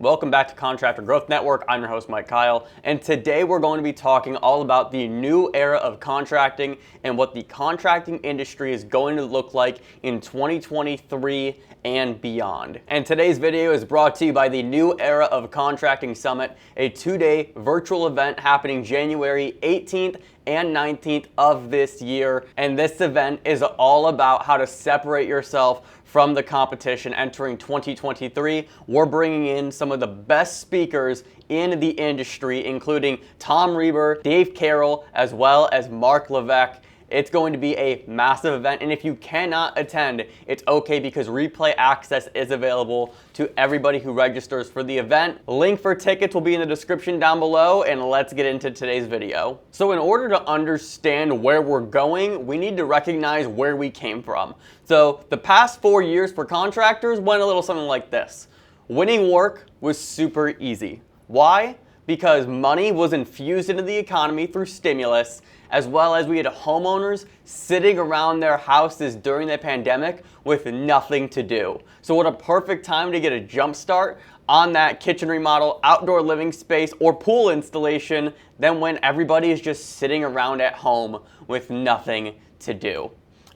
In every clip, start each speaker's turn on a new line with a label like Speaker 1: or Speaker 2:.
Speaker 1: Welcome back to Contractor Growth Network. I'm your host, Mike Kyle, and today we're going to be talking all about the new era of contracting and what the contracting industry is going to look like in 2023 and beyond. And today's video is brought to you by the New Era of Contracting Summit, a two-day virtual event happening January 18th and 19th of this year. And this event is all about how to separate yourself from the competition entering 2023. We're bringing in some of the best speakers in the industry, including Tom Reber, Dave Carroll, as well as Mark Levesque. It's going to be a massive event, and if you cannot attend, it's okay because replay access is available to everybody who registers for the event. Link for tickets will be in the description down below, and let's get into today's video. So in order to understand where we're going, we need to recognize where we came from. So the past 4 years for contractors went a little something like this. Winning work was super easy. Why? Because money was infused into the economy through stimulus, as well as we had homeowners sitting around their houses during the pandemic with nothing to do. So what a perfect time to get a jump start on that kitchen remodel, outdoor living space, or pool installation than when everybody is just sitting around at home with nothing to do.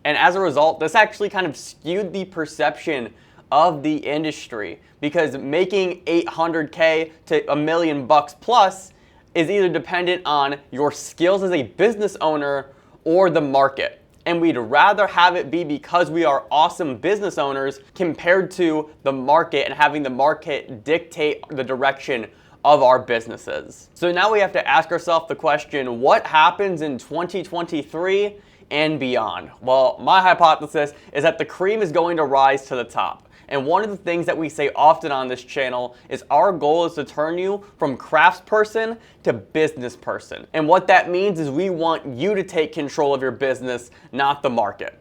Speaker 1: And as a result, this actually kind of skewed the perception of the industry, because making $800K to $1 million plus is either dependent on your skills as a business owner or the market. And we'd rather have it be because we are awesome business owners compared to the market and having the market dictate the direction of our businesses. So now we have to ask ourselves the question, what happens in 2023 and beyond? Well, my hypothesis is that the cream is going to rise to the top. And one of the things that we say often on this channel is our goal is to turn you from craftsperson to business person. And what that means is we want you to take control of your business, not the market.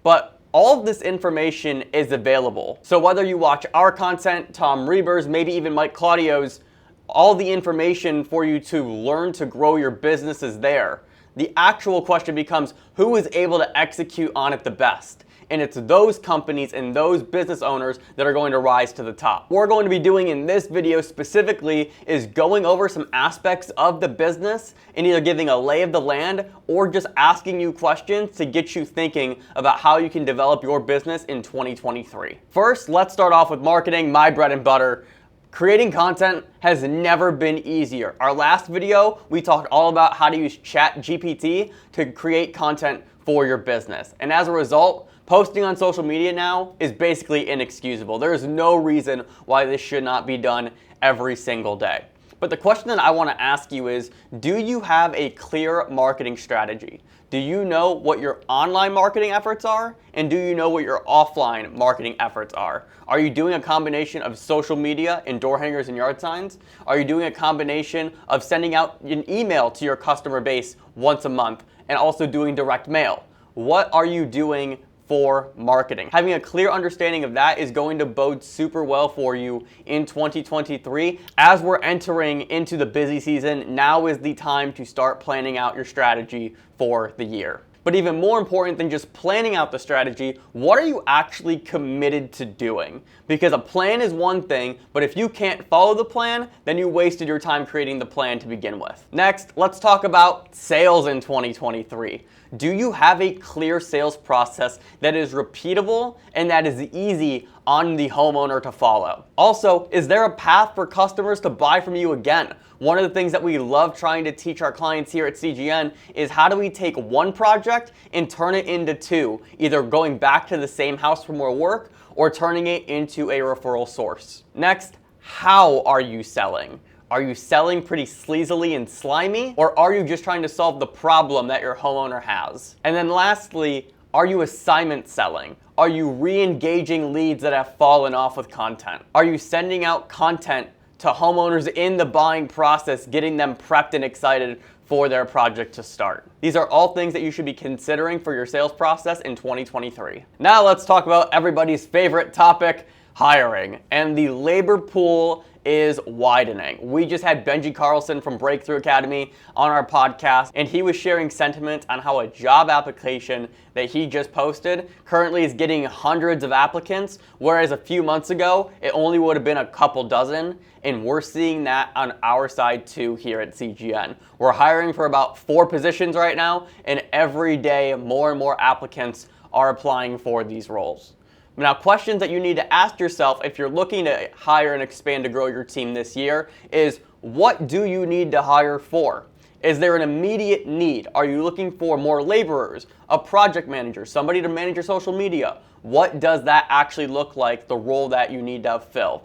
Speaker 1: But all of this information is available. So whether you watch our content, Tom Reber's, maybe even Mike Claudio's, all the information for you to learn to grow your business is there. The actual question becomes, who is able to execute on it the best? And it's those companies and those business owners that are going to rise to the top. What we're going to be doing in this video specifically is going over some aspects of the business and either giving a lay of the land or just asking you questions to get you thinking about how you can develop your business in 2023. First, let's start off with marketing, my bread and butter. Creating content has never been easier. Our last video, we talked all about how to use ChatGPT to create content for your business. And as a result, posting on social media now is basically inexcusable. There is no reason why this should not be done every single day. But the question that I want to ask you is, do you have a clear marketing strategy? Do you know what your online marketing efforts are? And do you know what your offline marketing efforts are? Are you doing a combination of social media and door hangers and yard signs? Are you doing a combination of sending out an email to your customer base once a month and also doing direct mail? What are you doing for marketing? Having a clear understanding of that is going to bode super well for you in 2023. As we're entering into the busy season, now is the time to start planning out your strategy for the year. But even more important than just planning out the strategy, what are you actually committed to doing? Because a plan is one thing, but if you can't follow the plan, then you wasted your time creating the plan to begin with. Next, let's talk about sales in 2023. Do you have a clear sales process that is repeatable and that is easy on the homeowner to follow? Also, is there a path for customers to buy from you again? One of the things that we love trying to teach our clients here at CGN is how do we take one project and turn it into two, either going back to the same house for more work or turning it into a referral source. Next, how are you selling? Are you selling pretty sleazily and slimy, or are you just trying to solve the problem that your homeowner has? And then lastly, are you assignment selling? Are you re-engaging leads that have fallen off with content? Are you sending out content to homeowners in the buying process, getting them prepped and excited for their project to start? These are all things that you should be considering for your sales process in 2023. Now let's talk about everybody's favorite topic, hiring, and the labor pool is widening. We just had Benji Carlson from Breakthrough Academy on our podcast, and he was sharing sentiments on how a job application that he just posted currently is getting hundreds of applicants, whereas a few months ago, it only would have been a couple dozen, and we're seeing that on our side too here at CGN. We're hiring for about 4 positions right now, and every day more and more applicants are applying for these roles. Now, questions that you need to ask yourself if you're looking to hire and expand to grow your team this year is, what do you need to hire for? Is there an immediate need? Are you looking for more laborers, a project manager, somebody to manage your social media? What does that actually look like, the role that you need to fill?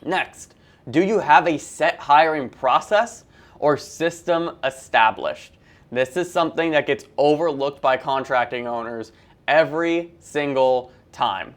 Speaker 1: Next, do you have a set hiring process or system established? This is something that gets overlooked by contracting owners every single time.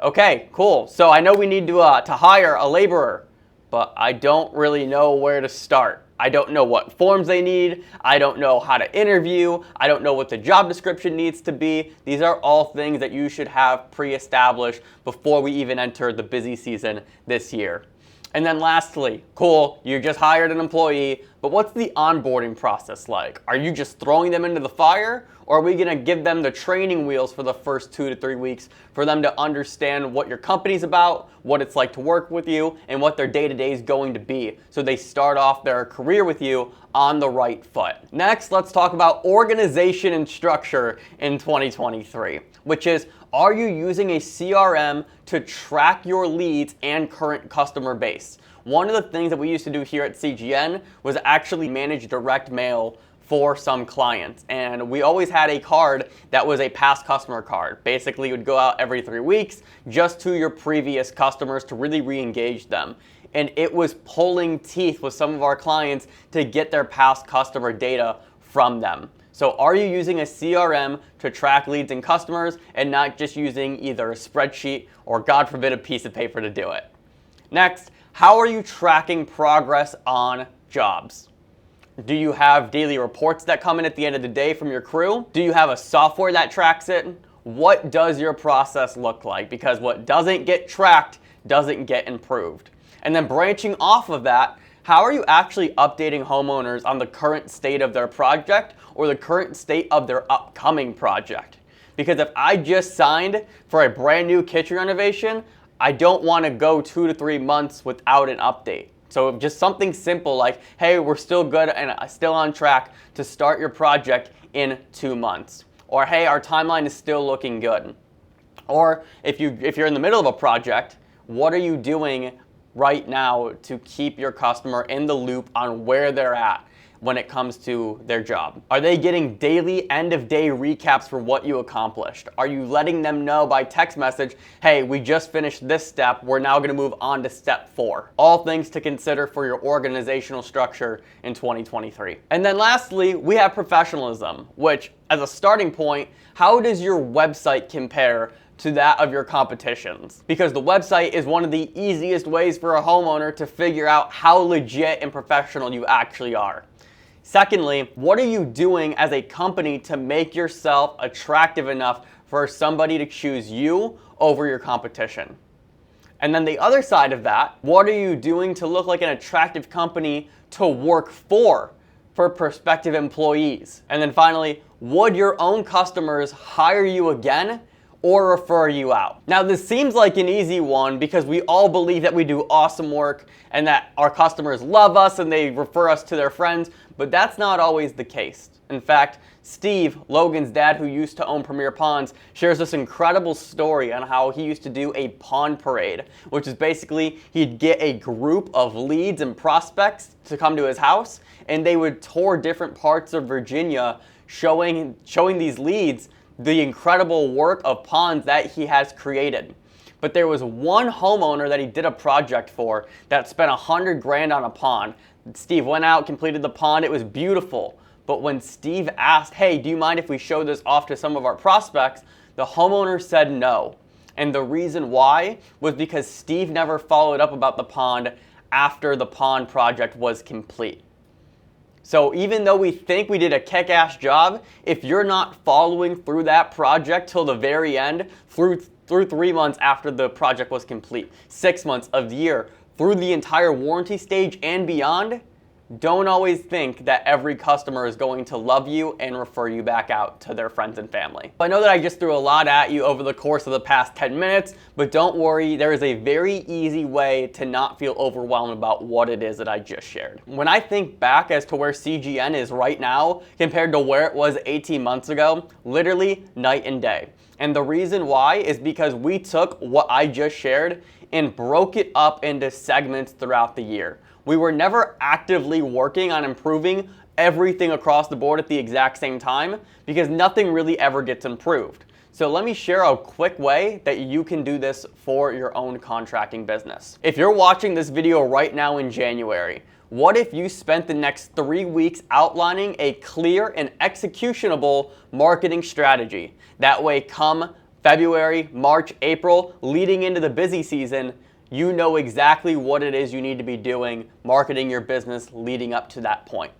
Speaker 1: Okay, cool. So I know we need to hire a laborer, but I don't really know where to start. I don't know what forms they need. I don't know how to interview. I don't know what the job description needs to be. These are all things that you should have pre-established before we even enter the busy season this year. And then lastly, cool, you just hired an employee, but what's the onboarding process like? Are you just throwing them into the fire? Or are we gonna give them the training wheels for the first 2 to 3 weeks for them to understand what your company's about, what it's like to work with you, and what their day-to-day is going to be, so they start off their career with you on the right foot? Next, let's talk about organization and structure in 2023, which is, are you using a CRM to track your leads and current customer base? One of the things that we used to do here at CGN was actually manage direct mail for some clients, and we always had a card that was a past customer card. Basically, you would go out every 3 weeks just to your previous customers to really re-engage them. And it was pulling teeth with some of our clients to get their past customer data from them. So are you using a CRM to track leads and customers and not just using either a spreadsheet or, God forbid, a piece of paper to do it? Next, how are you tracking progress on jobs? Do you have daily reports that come in at the end of the day from your crew? Do you have a software that tracks it? What does your process look like? Because what doesn't get tracked doesn't get improved. And then branching off of that, how are you actually updating homeowners on the current state of their project or the current state of their upcoming project? Because if I just signed for a brand new kitchen renovation, I don't want to go 2 to 3 months without an update. So just something simple like, hey, we're still good and still on track to start your project in 2 months. Or, hey, our timeline is still looking good. Or if you're in the middle of a project, what are you doing right now to keep your customer in the loop on where they're at when it comes to their job? Are they getting daily end-of-day recaps for what you accomplished? Are you letting them know by text message, hey, we just finished this step, we're now gonna move on to step 4? All things to consider for your organizational structure in 2023. And then lastly, we have professionalism, which as a starting point, how does your website compare to that of your competitions? Because the website is one of the easiest ways for a homeowner to figure out how legit and professional you actually are. Secondly, what are you doing as a company to make yourself attractive enough for somebody to choose you over your competition? And then the other side of that, what are you doing to look like an attractive company to work for prospective employees? And then finally, would your own customers hire you again or refer you out? Now, this seems like an easy one because we all believe that we do awesome work and that our customers love us and they refer us to their friends, but that's not always the case. In fact, Steve, Logan's dad, who used to own Premier Ponds, shares this incredible story on how he used to do a pond parade, which is basically he'd get a group of leads and prospects to come to his house, and they would tour different parts of Virginia showing these leads the incredible work of ponds that he has created. But there was one homeowner that he did a project for that spent $100,000 on a pond. Steve went out, completed the pond, it was beautiful. But when Steve asked, hey, do you mind if we show this off to some of our prospects? The homeowner said no. And the reason why was because Steve never followed up about the pond after the pond project was complete. So even though we think we did a kick-ass job, if you're not following through that project till the very end, through through 3 months after the project was complete, 6 months, a year, through the entire warranty stage and beyond, don't always think that every customer is going to love you and refer you back out to their friends and family. I know that I just threw a lot at you over the course of the past 10 minutes, but don't worry, there is a very easy way to not feel overwhelmed about what it is that I just shared. When I think back as to where CGN is right now compared to where it was 18 months ago, literally night and day. And the reason why is because we took what I just shared and broke it up into segments throughout the year. We were never actively working on improving everything across the board at the exact same time because nothing really ever gets improved. So let me share a quick way that you can do this for your own contracting business. If you're watching this video right now in January, what if you spent the next 3 weeks outlining a clear and executionable marketing strategy? That way, come February, March, April, leading into the busy season, you know exactly what it is you need to be doing, marketing your business leading up to that point.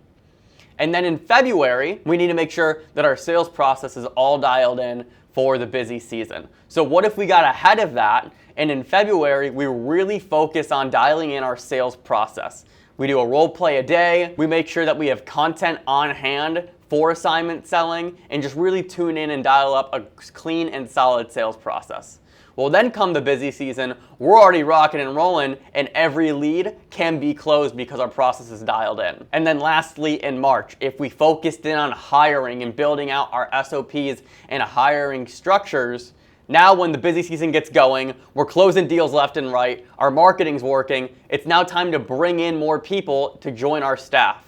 Speaker 1: And then in February, we need to make sure that our sales process is all dialed in for the busy season. So what if we got ahead of that, and in February, we really focus on dialing in our sales process? We do a role play a day, we make sure that we have content on hand for assignment selling, and just really tune in and dial up a clean and solid sales process. Well, then come the busy season, we're already rocking and rolling, and every lead can be closed because our process is dialed in. And then lastly, in March, if we focused in on hiring and building out our SOPs and hiring structures, now when the busy season gets going, we're closing deals left and right, our marketing's working, it's now time to bring in more people to join our staff.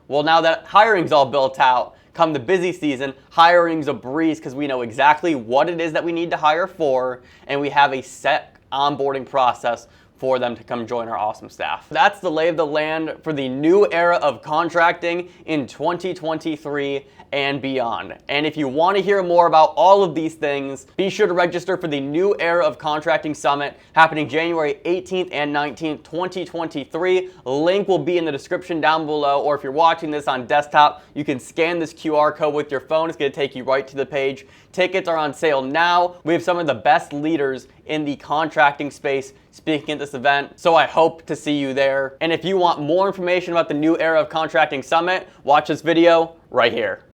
Speaker 1: Well, now that hiring's all built out, come the busy season, hiring's a breeze because we know exactly what it is that we need to hire for, and we have a set onboarding process for them to come join our awesome staff. That's the lay of the land for the new era of contracting in 2023 and beyond. And if you want to hear more about all of these things, be sure to register for the New Era of Contracting Summit happening January 18th and 19th, 2023. Link will be in the description down below, or if you're watching this on desktop, you can scan this QR code with your phone. It's going to take you right to the page. Tickets are on sale now. We have some of the best leaders in the contracting space speaking at this event, so I hope to see you there. And if you want more information about the New Era of Contracting Summit, watch this video right here.